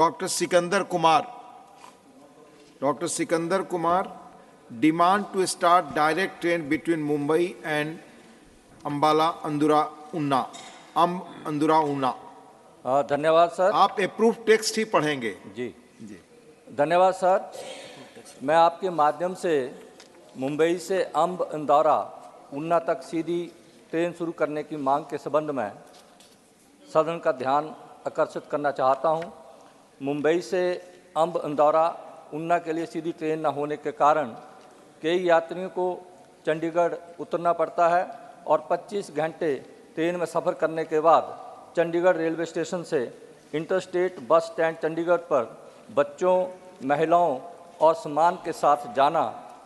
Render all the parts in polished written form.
Dr. Sikandar Kumar. Dr. Sikandar Kumar, demand to start direct train between Mumbai and Ambala Andura Unna. Andura Unna. धन्यवाद sir. आप approve text ही पढ़ेंगे। जी जी धन्यवाद sir. मैं आपके माध्यम से मुंबई से अम्ब इंदौरा उन्ना तक सीधी ट्रेन शुरू करने की मांग के संबंध में सदन का ध्यान आकर्षित करना चाहता हूं। मुंबई से अम्ब इंदौरा उन्ना के लिए सीधी ट्रेन न होने के कारण कई यात्रियों को चंडीगढ़ उतरना पड़ता है और 25 घंटे ट्रेन में सफ़र करने के बाद चंडीगढ़ रेलवे स्टेशन से इंटरस्टेट बस स्टैंड चंडीगढ़ पर बच्चों, महिलाओं और सामान के साथ जाना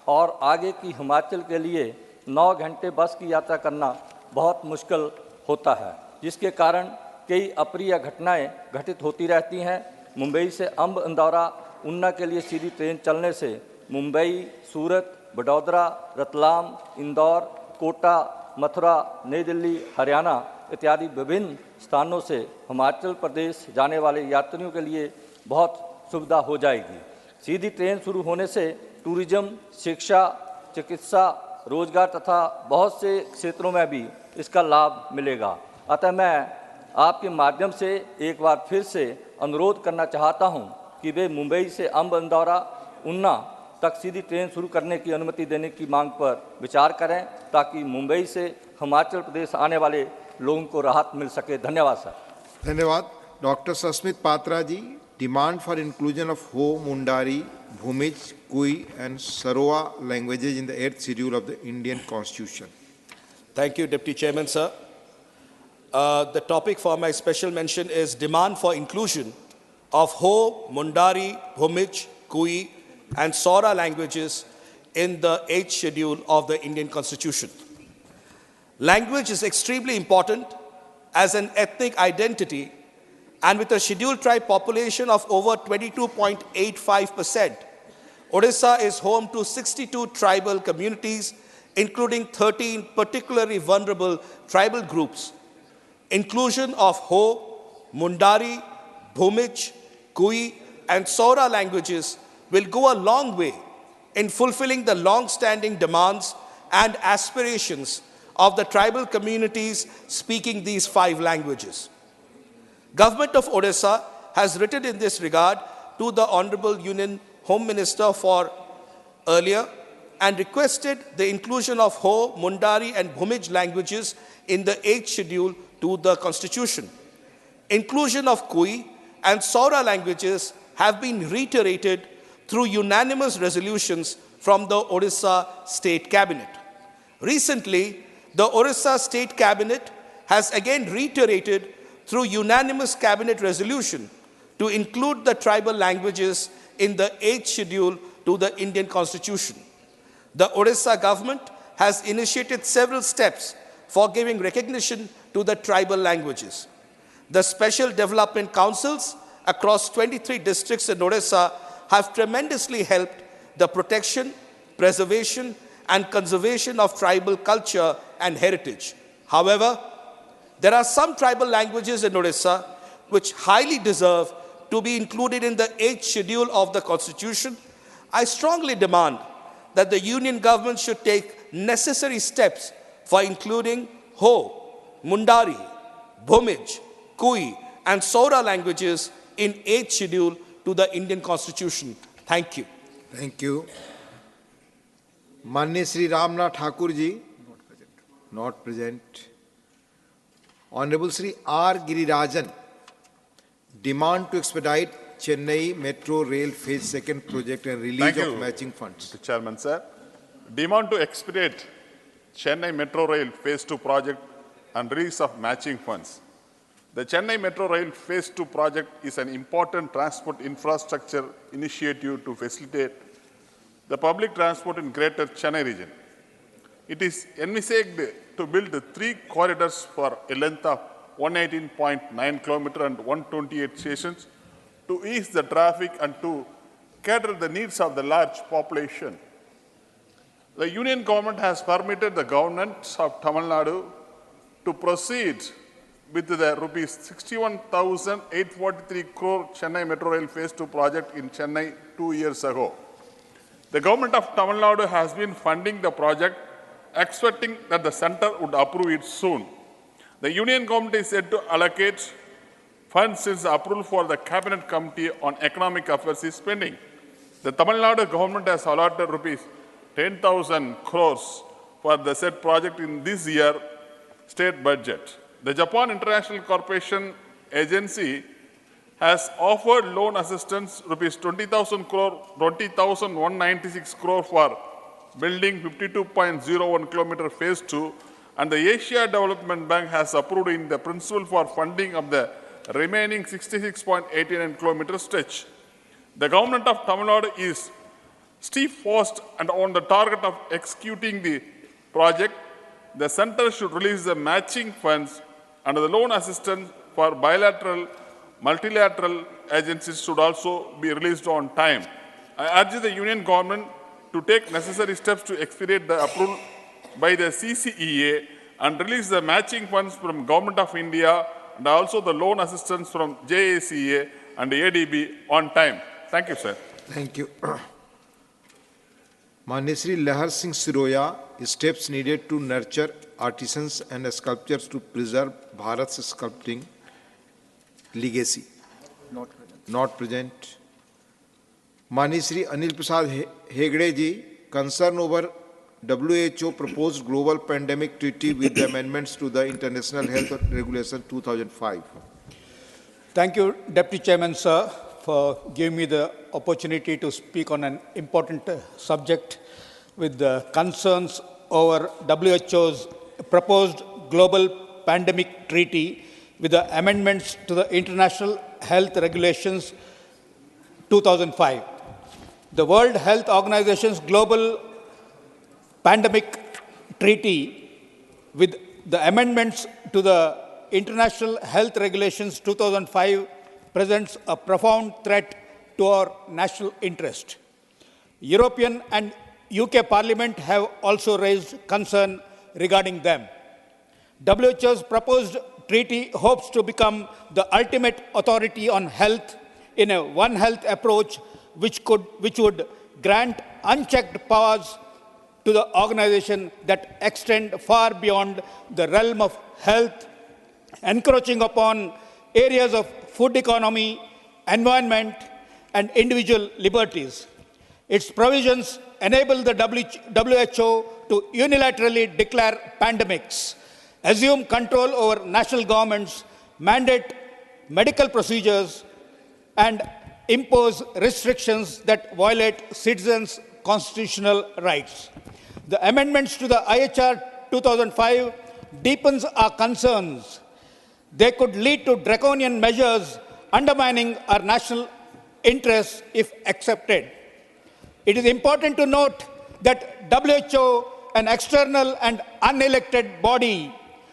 और आगे की हिमाचल के लिए 9 घंटे बस की यात्रा करना बहुत मुश्किल होता है, जिसके कारण कई अप्रिय घटनाएं घटित होती रहती हैं। मुंबई से अम्ब इंदौरा उन्ना के लिए सीधी ट्रेन चलने से मुंबई, सूरत, बड़ौदा, रतलाम, इंदौर, कोटा, मथुरा, नई दिल्ली, हरियाणा इत्यादि विभिन्न स्थानों से हिमाचल प्रदेश जाने वाले यात्रियों के लिए बहुत सुविधा हो जाएगी। सीधी ट्रेन शुरू होने से टूरिज्म, शिक्षा, चिकित्सा, रोजगार तथा बहुत से क्षेत्रों में भी इसका लाभ मिलेगा। अतः मैं आपके माध्यम से एक बार फिर से अनुरोध करना चाहता हूं कि वे मुंबई से अम्ब इंदौरा उन्ना तक सीधी ट्रेन शुरू करने की अनुमति देने की मांग पर विचार करें, ताकि मुंबई से हिमाचल प्रदेश आने वाले लोगों को राहत मिल सके। धन्यवाद सर। धन्यवाद। Doctor Sasmit Patra ji, demand for inclusion of Ho, Mundari, Bhumij, Kui and Saora languages in the 8th schedule of the Indian Constitution. Thank you, Deputy Chairman, sir. The topic for my special mention is demand for inclusion of Ho, Mundari, Bhumij, Kui and Sora languages in the 8th schedule of the Indian Constitution. Language is extremely important as an ethnic identity, and with a scheduled tribe population of over 22.85%, Odisha is home to 62 tribal communities, including 13 particularly vulnerable tribal groups. Inclusion of Ho, Mundari, Bhumij, Kui and Sora languages will go a long way in fulfilling the long-standing demands and aspirations of the tribal communities speaking these 5 languages. Government of Odisha has written in this regard to the Honorable Union Home Minister for earlier and requested the inclusion of Ho, Mundari and Bhumij languages in the 8th schedule to the Constitution. Inclusion of Kui and Sora languages have been reiterated through unanimous resolutions from the Odisha State Cabinet. Recently, the Odisha State Cabinet has again reiterated through unanimous cabinet resolution to include the tribal languages in the 8th schedule to the Indian Constitution. The Odisha government has initiated several steps for giving recognition to the tribal languages. The special development councils across 23 districts in Odisha have tremendously helped the protection, preservation, and conservation of tribal culture and heritage. However, there are some tribal languages in Odisha which highly deserve to be included in the 8th schedule of the Constitution. I strongly demand that the Union government should take necessary steps for including Ho, Mundari, Bhumij, Kui, and Sora languages in 8th schedule to the Indian Constitution. Thank you. Thank you. माननीय Shri Ramnath Thakur ji, not present. Honorable Sri R. Girirajan, demand to expedite Chennai Metro Rail Phase 2 project and release of matching funds. Mr. Chairman, sir. Demand to expedite Chennai Metro Rail Phase 2 project and release of matching funds. The Chennai Metro Rail Phase 2 project is an important transport infrastructure initiative to facilitate the public transport in Greater Chennai region. It is envisaged to build 3 corridors for a length of 118.9 km and 128 stations to ease the traffic and to cater the needs of the large population. The Union government has permitted the governments of Tamil Nadu to proceed with the rupees 61,843 crore Chennai Metro Rail Phase 2 project in Chennai 2 years ago. The government of Tamil Nadu has been funding the project, expecting that the centre would approve it soon. The union government is said to allocate funds since the approval for the Cabinet Committee on Economic Affairs is pending. The Tamil Nadu government has allotted rupees 10,000 crores for the said project in this year state budget. The Japan International Corporation Agency has offered loan assistance rupees 20,196 crore for building 52.01 kilometer phase 2, and the Asia Development Bank has approved in the principle for funding of the remaining 66.89 kilometer stretch. The government of Tamil Nadu is steadfast and on the target of executing the project. The centre should release the matching funds, and the loan assistance for bilateral, multilateral agencies should also be released on time. I urge the union government to take necessary steps to expedite the approval by the CCEA and release the matching funds from Government of India and also the loan assistance from JACA and ADB on time. Thank you, sir. Thank you. Manishri Lahar Singh Siroya, steps needed to nurture artisans and sculptors to preserve Bharat's sculpting legacy. Not present. Manishri Anil Prasad Hegde ji, concern over WHO proposed global pandemic treaty with the amendments to the International Health Regulation 2005. Thank you, Deputy Chairman, sir, for giving me the opportunity to speak on an important subject with the concerns over WHO's proposed global pandemic treaty with the amendments to the International Health Regulations 2005. The World Health Organization's global pandemic treaty with the amendments to the International Health Regulations 2005 presents a profound threat to our national interest. European and UK Parliament have also raised concern regarding them. WHO's proposed treaty hopes to become the ultimate authority on health in a One Health approach which would grant unchecked powers to the organization that extend far beyond the realm of health, encroaching upon areas of food economy, environment, and individual liberties. Its provisions enable the WHO to unilaterally declare pandemics, assume control over national governments, mandate medical procedures, and impose restrictions that violate citizens' constitutional rights. The amendments to the IHR 2005 deepens our concerns. They could lead to draconian measures undermining our national interests if accepted. It is important to note that WHO, an external and unelected body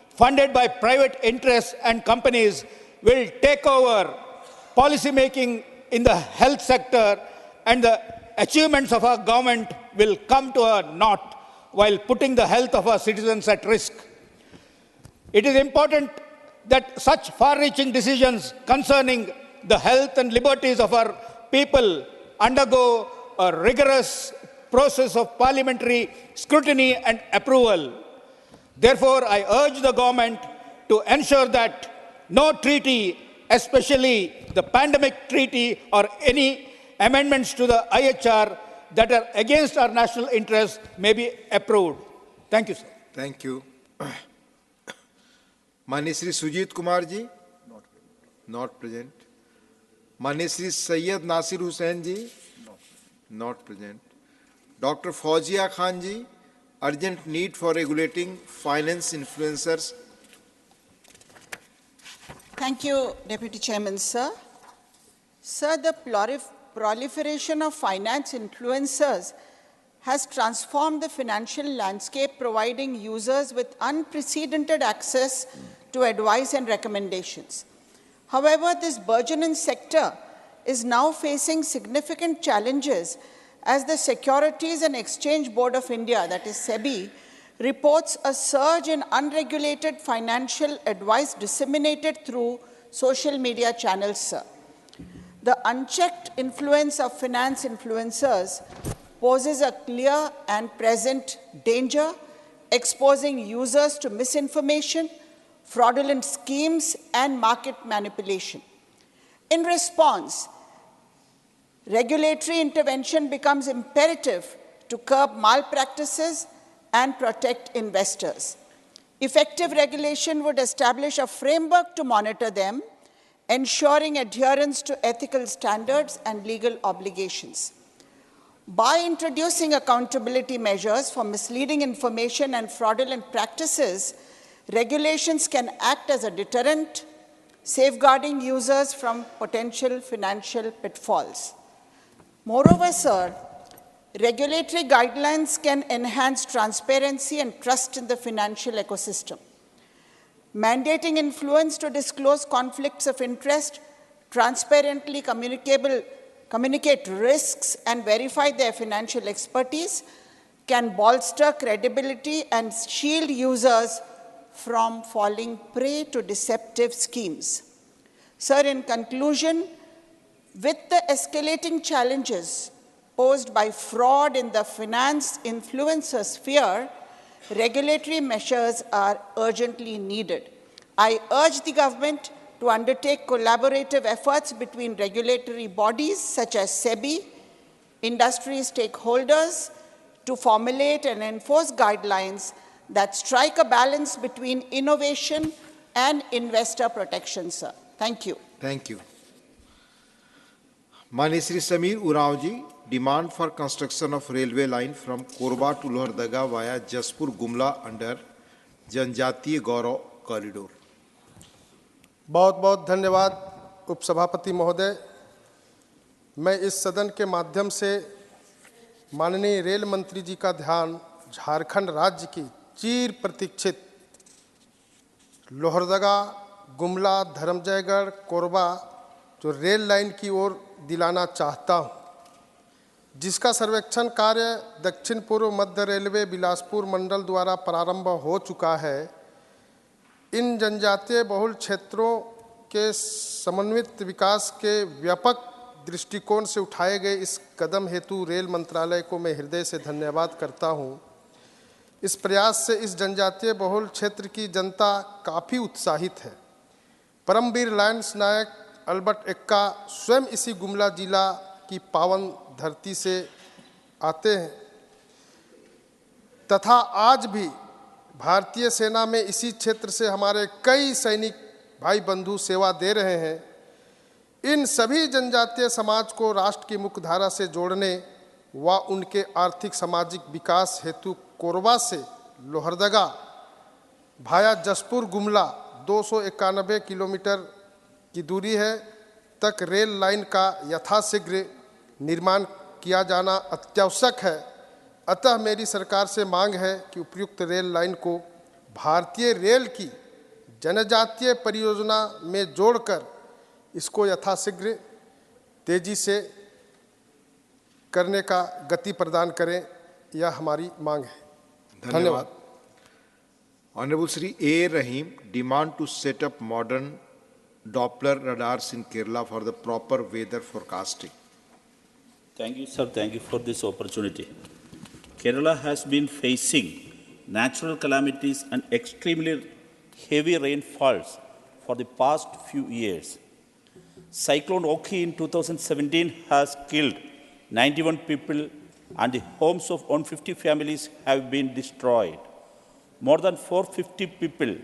funded by private interests and companies, will take over policy making in the health sector, and the achievements of our government will come to a naught while putting the health of our citizens at risk. It is important that such far-reaching decisions concerning the health and liberties of our people undergo a rigorous process of parliamentary scrutiny and approval. Therefore, I urge the government to ensure that no treaty, especially the pandemic treaty or any amendments to the IHR that are against our national interests may be approved. Thank you, sir. Thank you. Manishri Sujit Kumar ji? Not present. Manishri Sayyid Nasir Hussain ji? Not present. Dr. Fauzia Khan ji? Urgent need for regulating finance influencers. Thank you, Deputy Chairman, sir. Sir, the proliferation of finance influencers has transformed the financial landscape, providing users with unprecedented access to advice and recommendations. However, this burgeoning sector is now facing significant challenges as the Securities and Exchange Board of India, that is SEBI, reports a surge in unregulated financial advice disseminated through social media channels, sir. The unchecked influence of finance influencers poses a clear and present danger, exposing users to misinformation, fraudulent schemes, and market manipulation. In response, regulatory intervention becomes imperative to curb malpractices and protect investors. Effective regulation would establish a framework to monitor them, ensuring adherence to ethical standards and legal obligations. By introducing accountability measures for misleading information and fraudulent practices, regulations can act as a deterrent, safeguarding users from potential financial pitfalls. Moreover, sir, regulatory guidelines can enhance transparency and trust in the financial ecosystem. Mandating influence to disclose conflicts of interest, transparently communicate risks, and verify their financial expertise can bolster credibility and shield users from falling prey to deceptive schemes. Sir, in conclusion, with the escalating challenges posed by fraud in the finance influencer sphere, regulatory measures are urgently needed. I urge the government to undertake collaborative efforts between regulatory bodies such as SEBI, industry stakeholders, to formulate and enforce guidelines that strike a balance between innovation and investor protection, sir. Thank you. Thank you. Mani Shri Samir Uraoji, demand for construction of railway line from Korba to Lohardaga via Jaspur Gumla under Janjatiya Gaurav corridor. बहुत बहुत धन्यवाद उपसभापति महोदय। मैं इस सदन के माध्यम से माननीय रेल मंत्री जी का ध्यान झारखंड राज्य की चिर प्रतीक्षित लोहरदगा, गुमला, धर्मजयगढ़, कोरबा जो रेल लाइन की ओर दिलाना चाहता हूं, जिसका सर्वेक्षण कार्य दक्षिण पूर्व मध्य रेलवे बिलासपुर मंडल द्वारा प्रारंभ हो चुका है। इन जनजातीय बहुल क्षेत्रों के समन्वित विकास के व्यापक दृष्टिकोण से उठाए गए इस कदम हेतु रेल मंत्रालय को मैं हृदय से धन्यवाद करता हूं। इस प्रयास से इस जनजातीय बहुल क्षेत्र की जनता काफ़ी उत्साहित है। परमवीर लायंस नायक अल्बर्ट एक्का स्वयं इसी गुमला जिला की पावन धरती से आते हैं तथा आज भी भारतीय सेना में इसी क्षेत्र से हमारे कई सैनिक भाई बंधु सेवा दे रहे हैं। इन सभी जनजातीय समाज को राष्ट्र की मुख्यधारा से जोड़ने व उनके आर्थिक सामाजिक विकास हेतु कोरबा से लोहरदगा भाया जसपुर गुमला 291 किलोमीटर की दूरी है तक रेल लाइन का यथाशीघ्र निर्माण किया जाना अत्यावश्यक है। अतः मेरी सरकार से मांग है कि उपयुक्त रेल लाइन को भारतीय रेल की जनजातीय परियोजना में जोड़कर इसको यथाशीघ्र तेजी से करने का गति प्रदान करें, यह हमारी मांग है। धन्यवाद। Honorable Shri A. Rahim, demand to set up modern Doppler radars in Kerala for the proper weather forecasting. Thank you, sir. Thank you for this opportunity. Kerala has been facing natural calamities and extremely heavy rainfalls for the past few years. Cyclone Oki in 2017 has killed 91 people and the homes of 150 families have been destroyed. More than 450 people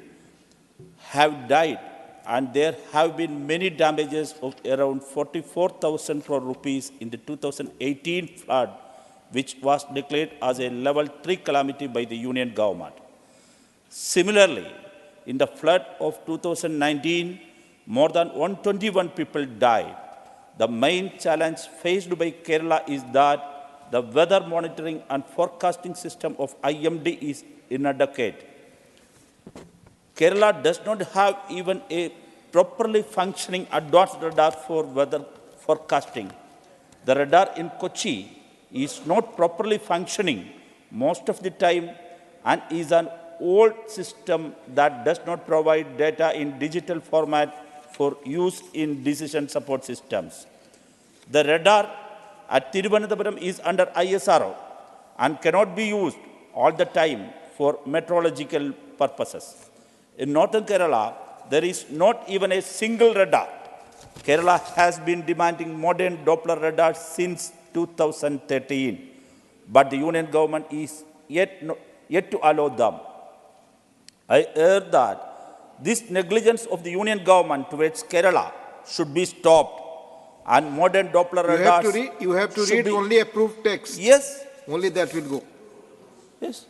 have died and there have been many damages of around 44,000 crore rupees in the 2018 flood, which was declared as a level 3 calamity by the union government. Similarly, in the flood of 2019, more than 121 people died. The main challenge faced by Kerala is that the weather monitoring and forecasting system of IMD is inadequate. Kerala does not have even a properly functioning advanced radar for weather forecasting. The radar in Kochi is not properly functioning most of the time and is an old system that does not provide data in digital format for use in decision support systems. The radar at Thiruvananthapuram is under ISRO and cannot be used all the time for meteorological purposes. In northern Kerala, there is not even a single radar. Kerala has been demanding modern Doppler radars since 2013, but the union government is yet to allow them. I urge that this negligence of the union government towards Kerala should be stopped, and modern Doppler radars. You have to read only approved text. Yes. Only that will go. Yes.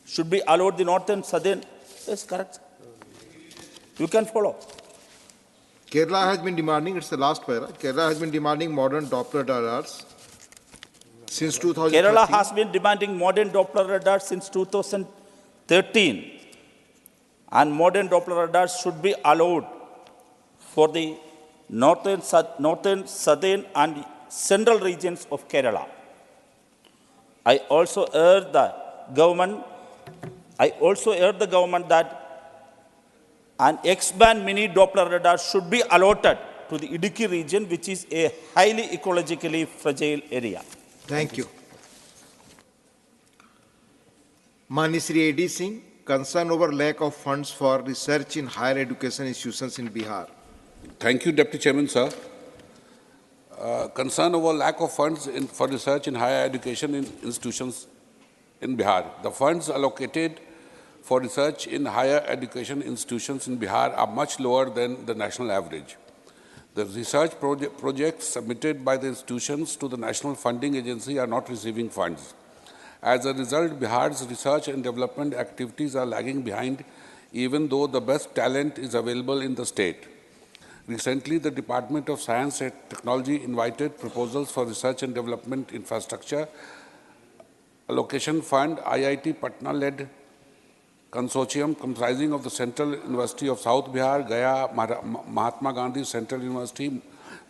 Should be allowed the northern, southern. Yes, correct. You can follow. Kerala has been demanding, it's the last para, Kerala has been demanding modern Doppler radars since 2013. Kerala has been demanding modern Doppler radars since 2013. And modern Doppler radars should be allowed for the northern, southern and central regions of Kerala. I also urge the government that an X-band mini Doppler radar should be allotted to the Idukki region, which is a highly ecologically fragile area. Thank you. Manisri A.D. Singh, concern over lack of funds for research in higher education institutions in Bihar. Thank you, Deputy Chairman, sir. Concern over lack of funds for research in higher education institutions in Bihar. The funds allocated for research in higher education institutions in Bihar are much lower than the national average. The research projects submitted by the institutions to the National Funding Agency are not receiving funds. As a result, Bihar's research and development activities are lagging behind, even though the best talent is available in the state. Recently, the Department of Science and Technology invited proposals for research and development infrastructure allocation fund. IIT Patna-led consortium comprising of the Central University of South Bihar, Gaya Mahatma Gandhi Central University,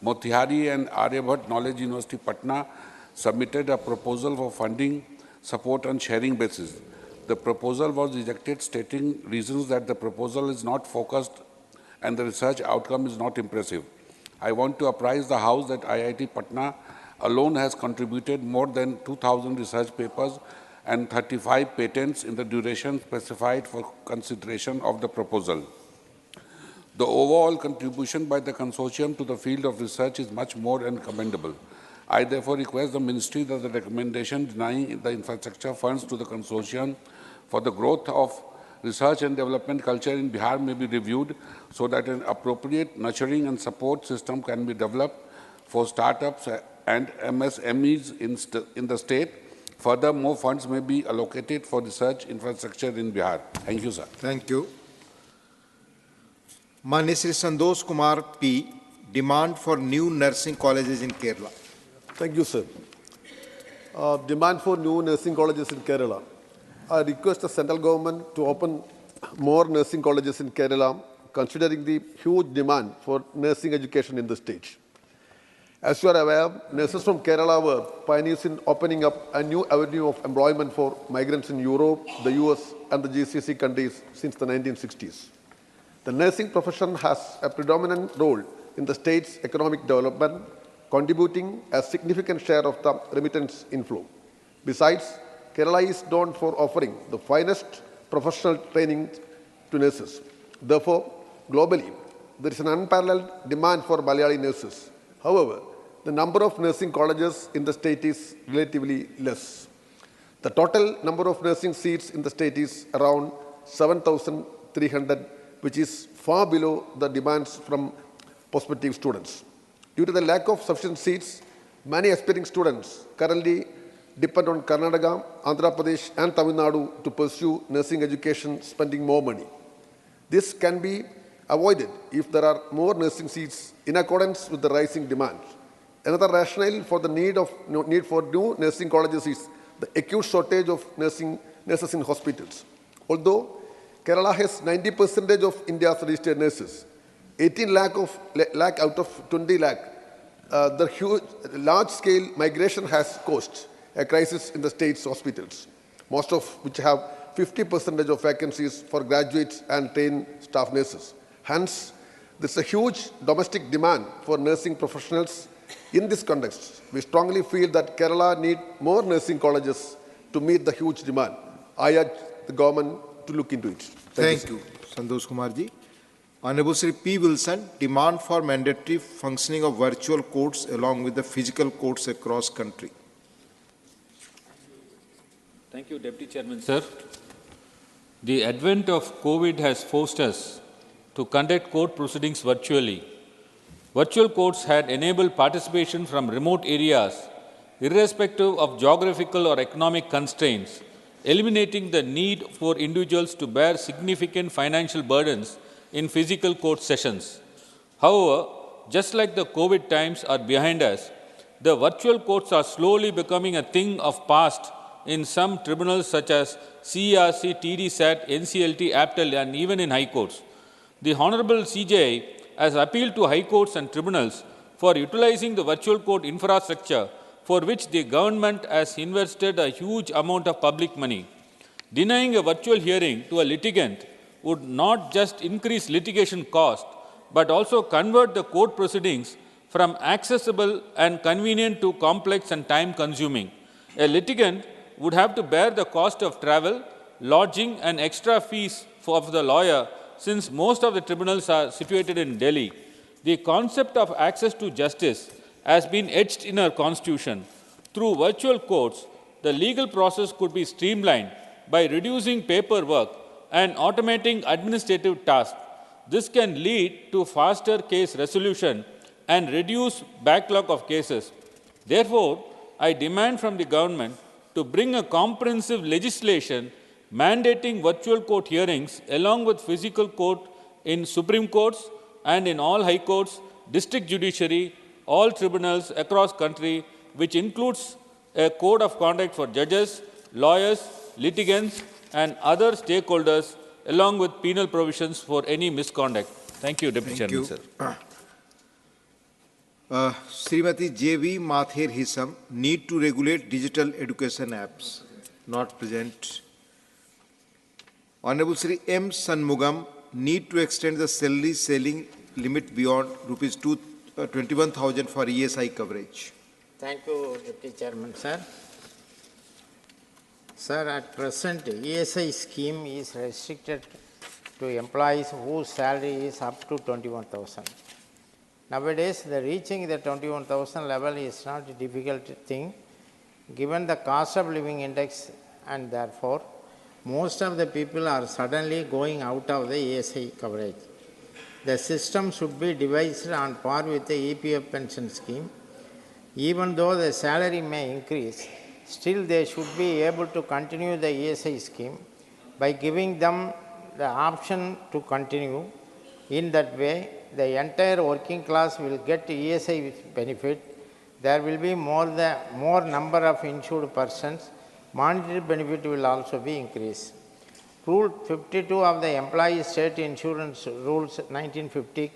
Motihari and Aryabhat Knowledge University Patna submitted a proposal for funding support on sharing basis. The proposal was rejected, stating reasons that the proposal is not focused and the research outcome is not impressive. I want to apprise the House that IIT Patna alone has contributed more than 2,000 research papers and 35 patents in the duration specified for consideration of the proposal. The overall contribution by the consortium to the field of research is much more and commendable. I therefore request the Ministry that the recommendation denying the infrastructure funds to the consortium for the growth of research and development culture in Bihar may be reviewed so that an appropriate nurturing and support system can be developed for startups and MSMEs in the state. Further, more funds may be allocated for research infrastructure in Bihar. Thank you, sir. Thank you. Manisri Sandosh Kumar P. Demand for new nursing colleges in Kerala. Thank you, sir. Demand for new nursing colleges in Kerala. I request the central government to open more nursing colleges in Kerala, considering the huge demand for nursing education in the state. As you are aware, nurses from Kerala were pioneers in opening up a new avenue of employment for migrants in Europe, the US, and the GCC countries since the 1960s. The nursing profession has a predominant role in the state's economic development, contributing a significant share of the remittance inflow. Besides, Kerala is known for offering the finest professional training to nurses. Therefore, globally, there is an unparalleled demand for Malayali nurses. However, the number of nursing colleges in the state is relatively less. The total number of nursing seats in the state is around 7,300, which is far below the demands from prospective students. Due to the lack of sufficient seats, many aspiring students currently depend on Karnataka, Andhra Pradesh, and Tamil Nadu to pursue nursing education, spending more money. This can be avoided if there are more nursing seats in accordance with the rising demand. Another rationale for the need for new nursing colleges is the acute shortage of nurses in hospitals. Although Kerala has 90% of India's registered nurses, 18 lakh out of 20 lakh, the large-scale migration has caused a crisis in the state's hospitals. most of which have 50% of vacancies for graduates and trained staff nurses. Hence, there is a huge domestic demand for nursing professionals. In this context, we strongly feel that Kerala needs more nursing colleges to meet the huge demand. I urge the government to look into it. Thank you, Santosh Kumar ji. Honorable Sri P. Wilson, demand for mandatory functioning of virtual courts along with the physical courts across country. Thank you, Deputy Chairman, sir. The advent of COVID has forced us to conduct court proceedings virtually. Virtual courts had enabled participation from remote areas, irrespective of geographical or economic constraints, eliminating the need for individuals to bear significant financial burdens in physical court sessions. However, just like the COVID times are behind us, the virtual courts are slowly becoming a thing of past in some tribunals such as CERC, TDSAT, NCLT, APTEL, and even in high courts. The Honorable CJI has appealed to high courts and tribunals for utilizing the virtual court infrastructure for which the government has invested a huge amount of public money. Denying a virtual hearing to a litigant would not just increase litigation cost, but also convert the court proceedings from accessible and convenient to complex and time-consuming. A litigant would have to bear the cost of travel, lodging, and extra fees of the lawyer, since most of the tribunals are situated in Delhi. The concept of access to justice has been etched in our constitution. Through virtual courts, the legal process could be streamlined by reducing paperwork and automating administrative tasks. This can lead to faster case resolution and reduce backlog of cases. Therefore, I demand from the government to bring a comprehensive legislation mandating virtual court hearings along with physical court in Supreme Courts and in all high courts, district judiciary, all tribunals across country, which includes a code of conduct for judges, lawyers, litigants, and other stakeholders, along with penal provisions for any misconduct. Thank you, Deputy Chairman, sir. Srimati J.V. Mathir Hisam, need to regulate digital education apps. Not present. Honorable Sri M. Sanmugam, need to extend the salary ceiling limit beyond rupees 21,000 for ESI coverage. Thank you, Deputy Chairman, sir. Sir, at present, ESI scheme is restricted to employees whose salary is up to 21,000. Nowadays, reaching the 21,000 level is not a difficult thing, given the cost of living index, and therefore, most of the people are suddenly going out of the ESI coverage. The system should be devised on par with the EPF pension scheme. Even though the salary may increase, still they should be able to continue the ESI scheme by giving them the option to continue. In that way, the entire working class will get ESI benefit. There will be more number of insured persons. Monetary benefit will also be increased. Rule 52 of the Employee State Insurance Rules 1950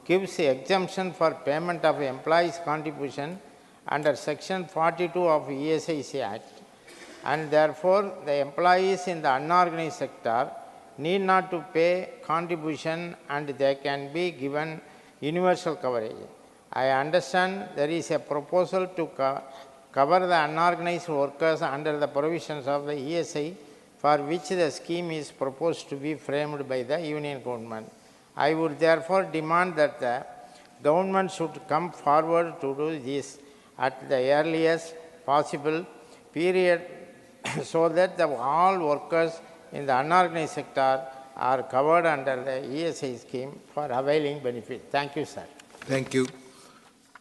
gives the exemption for payment of employees' contribution under Section 42 of ESIC Act, and therefore the employees in the unorganized sector need not to pay contribution and they can be given universal coverage. I understand there is a proposal to cover the unorganized workers under the provisions of the ESI, for which the scheme is proposed to be framed by the union government. I would therefore demand that the government should come forward to do this at the earliest possible period so that all workers in the unorganized sector are covered under the ESI scheme for availing benefit. Thank you, sir. Thank you.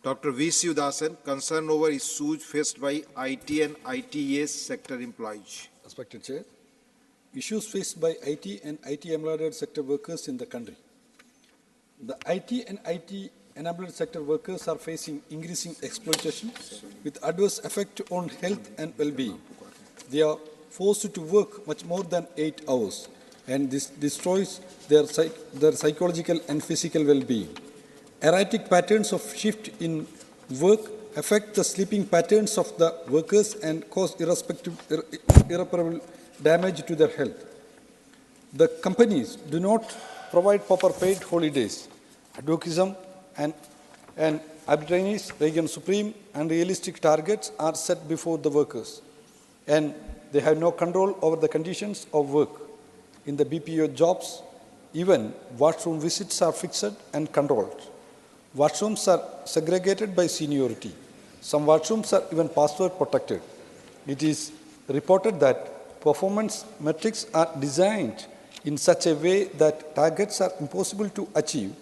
Dr. V. Sivasan, concern over issues faced by IT and ITES sector employees. Respected Chair, issues faced by IT and IT-embedded sector workers in the country. The IT and IT-enabled sector workers are facing increasing exploitation with adverse effect on health and well-being. They are forced to work much more than 8 hours, and this destroys their psychological and physical well-being. Erratic patterns of shift in work affect the sleeping patterns of the workers and cause irreparable damage to their health. The companies do not provide proper paid holidays. Advocism and arbitrariness, reign supreme, and realistic targets are set before the workers, and they have no control over the conditions of work. In the BPO jobs, even washroom visits are fixed and controlled. Washrooms are segregated by seniority. Some washrooms are even password protected. It is reported that performance metrics are designed in such a way that targets are impossible to achieve,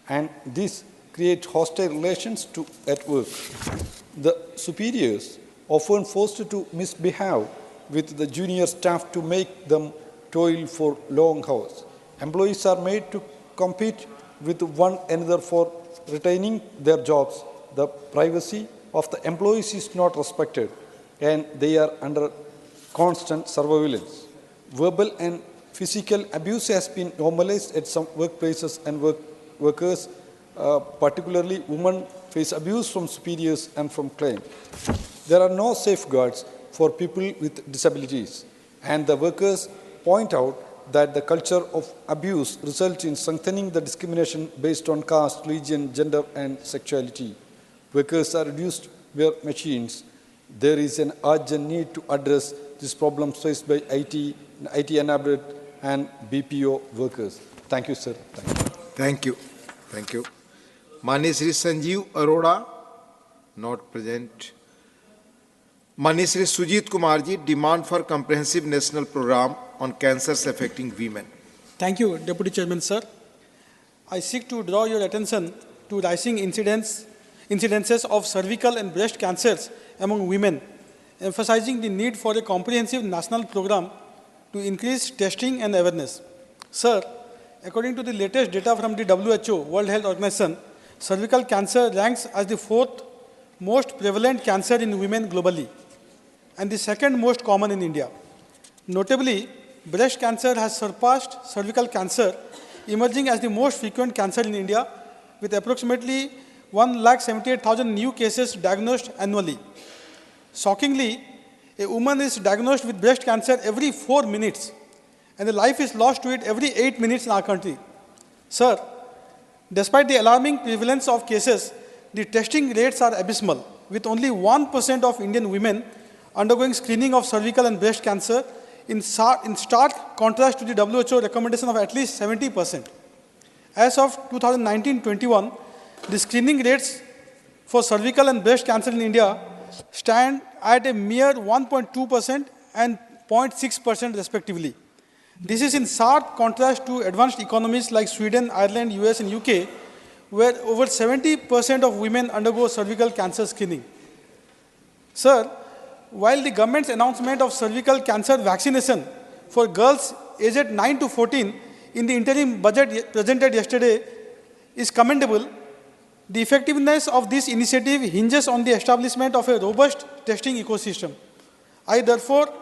and this creates hostile relations at work. The superiors often forced to misbehave with the junior staff to make them toil for long hours. Employees are made to compete with one another for retaining their jobs. The privacy of the employees is not respected, and they are under constant surveillance. Verbal and physical abuse has been normalized at some workplaces, and workers, particularly women, face abuse from superiors and from clients. There are no safeguards for people with disabilities, and the workers point out that the culture of abuse results in strengthening the discrimination based on caste, religion, gender, and sexuality. Workers are reduced mere machines. There is an urgent need to address these problems faced by IT-enabled and BPO workers. Thank you, sir. Thank you. Thank you. Mani Shri Sanjeev Arora, not present. Mani Shri Sujit Kumar ji, demand for comprehensive national program on cancers affecting women. Thank you, Deputy Chairman, sir. I seek to draw your attention to rising incidences of cervical and breast cancers among women, emphasizing the need for a comprehensive national program to increase testing and awareness. Sir, according to the latest data from the WHO, World Health Organization, cervical cancer ranks as the 4th most prevalent cancer in women globally and the 2nd most common in India. Notably, breast cancer has surpassed cervical cancer, emerging as the most frequent cancer in India, with approximately 178,000 new cases diagnosed annually. Shockingly, a woman is diagnosed with breast cancer every 4 minutes, and a life is lost to it every 8 minutes in our country. Sir, despite the alarming prevalence of cases, the testing rates are abysmal, with only 1% of Indian women undergoing screening of cervical and breast cancer, in stark contrast to the WHO recommendation of at least 70%. As of 2019-21, the screening rates for cervical and breast cancer in India stand at a mere 1.2% and 0.6% respectively. This is in sharp contrast to advanced economies like Sweden, Ireland, US, and UK, where over 70% of women undergo cervical cancer screening. Sir, while the government's announcement of cervical cancer vaccination for girls aged 9 to 14 in the interim budget presented yesterday is commendable, the effectiveness of this initiative hinges on the establishment of a robust testing ecosystem. I therefore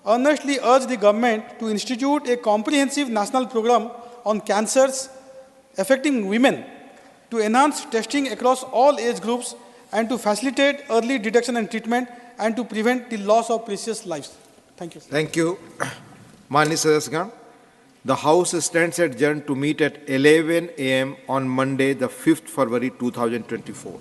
earnestly urge the government to institute a comprehensive national program on cancers affecting women, to enhance testing across all age groups, and to facilitate early detection and treatment, and to prevent the loss of precious lives. Thank you, sir. Thank you. Mani Sadasgan. The House stands adjourned to meet at 11 a.m. on Monday, the 5th February 2024.